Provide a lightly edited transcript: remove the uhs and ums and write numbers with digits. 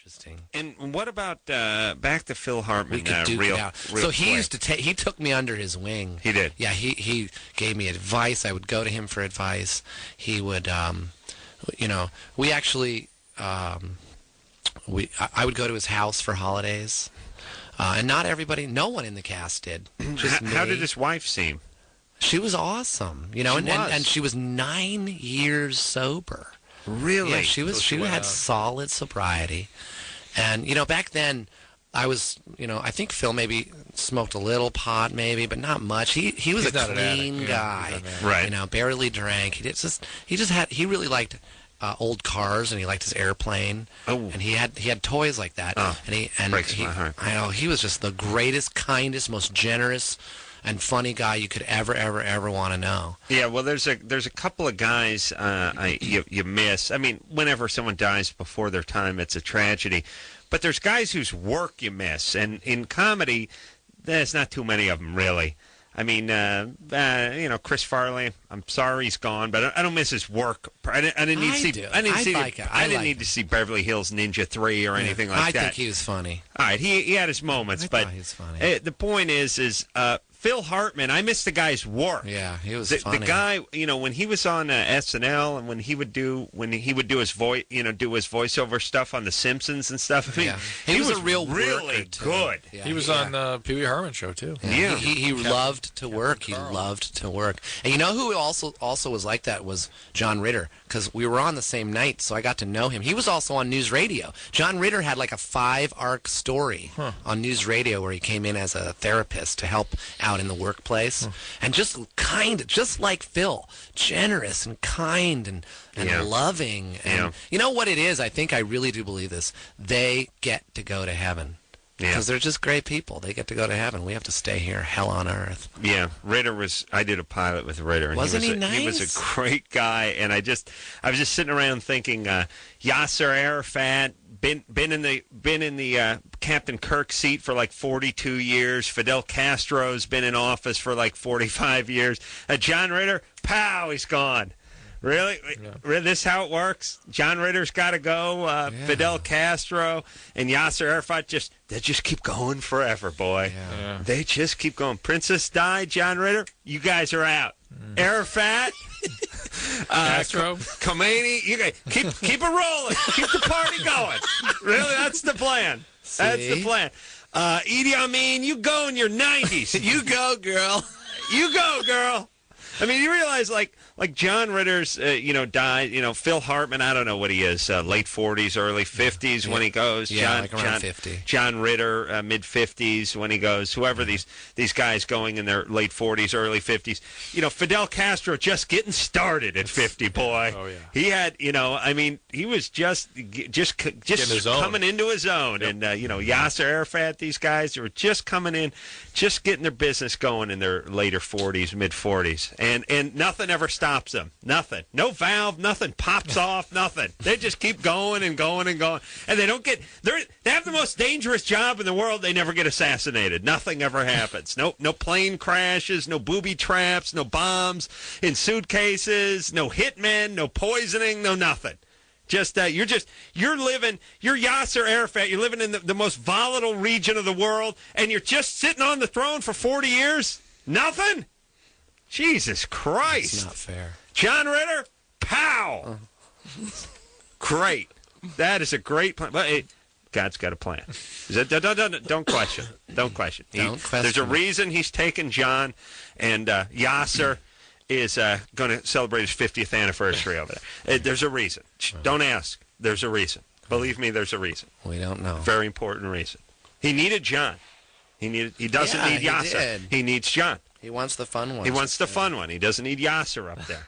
Interesting. And what about back to Phil Hartman? We could duke it out. So he he took me under his wing. He did. Yeah, he gave me advice. I would go to him for advice. He would, we actually, I would go to his house for holidays. And not everybody, no one in the cast did. Just How did his wife seem? She was awesome, and she was 9 years sober. Really? Yeah, she had solid sobriety. And, back then, I was, I think Phil maybe smoked a little pot maybe, but not much. He was a clean guy. Right. Barely drank. He really liked old cars, and he liked his airplane. Oh. And he had toys like that. Oh, breaks my heart. I know, he was just the greatest, kindest, most generous and funny guy you could ever want to know. Yeah, well, there's a couple of guys you miss. I mean, whenever someone dies before their time, it's a tragedy. But there's guys whose work you miss, and in comedy, there's not too many of them really. I mean, Chris Farley. I'm sorry he's gone, but I don't miss his work. I didn't need to see Beverly Hills Ninja 3 or anything like that. I think he was funny. All right, he had his moments, but he was funny. The point is Phil Hartman. I miss the guy's work. Yeah, he was funny. The guy, when he was on SNL and when he would do his voice, do his voiceover stuff on The Simpsons and stuff. I mean, he was a real really good. Yeah, he was on Pee Wee Herman show too. Yeah, he loved to work. He loved to work. And you know who also was like that was John Ritter, because we were on the same night, so I got to know him. He was also on News Radio. John Ritter had like a 5-arc story on News Radio where he came in as a therapist to help out in the workplace, and just like Phil, generous and kind and loving. And you know what it is? I think I really do believe this. They get to go to heaven. Because they're just great people. They get to go to heaven. We have to stay here, hell on earth. Yeah, Ritter I did a pilot with Ritter. And Wasn't he nice? He was a great guy, and I was just sitting around thinking, Yasser Arafat, been in the Captain Kirk seat for like 42 years. Fidel Castro's been in office for like 45 years. John Ritter, pow, he's gone. Really? Yeah. This is how it works? John Ritter's got to go. Fidel Castro and Yasser Arafat they just keep going forever, boy. Yeah. They just keep going. Princess died, John Ritter, you guys are out. Arafat, Castro, Khomeini, you guys keep it rolling. Keep the party going. Really, that's the plan. See? That's the plan. Idi Amin, you go in your 90s. You go, girl. You go, girl. I mean, you realize, like John Ritter's, died. Phil Hartman, I don't know what he is, late 40s, early 50s when he goes. Yeah, like around 50. John Ritter, mid 50s when he goes. Whoever these guys going in their late 40s, early 50s. Fidel Castro just getting started at 50, boy. Oh yeah. He had, he was just coming into his own, Yep. and Yasser Arafat, these guys were just coming in, just getting their business going in their later 40s, mid 40s. And nothing ever stops them. Nothing. No valve, nothing pops off, nothing. They just keep going and going and going. And they have the most dangerous job in the world. They never get assassinated. Nothing ever happens. No plane crashes, no booby traps, no bombs in suitcases, no hitmen, no poisoning, no nothing. You're Yasser Arafat. You're living in the most volatile region of the world, and you're just sitting on the throne for 40 years? Nothing? Jesus Christ. It's not fair. John Ritter, pow. Great. That is a great plan. Well, God's got a plan. Don't question. Don't question. There's a reason he's taken John, and Yasser is going to celebrate his 50th anniversary over there. There's a reason. Don't ask. There's a reason. Believe me, there's a reason. We don't know. Very important reason. He needed John. He doesn't need Yasser. He needs John. He wants the fun one. He wants the fun one. He doesn't need Yasser up there.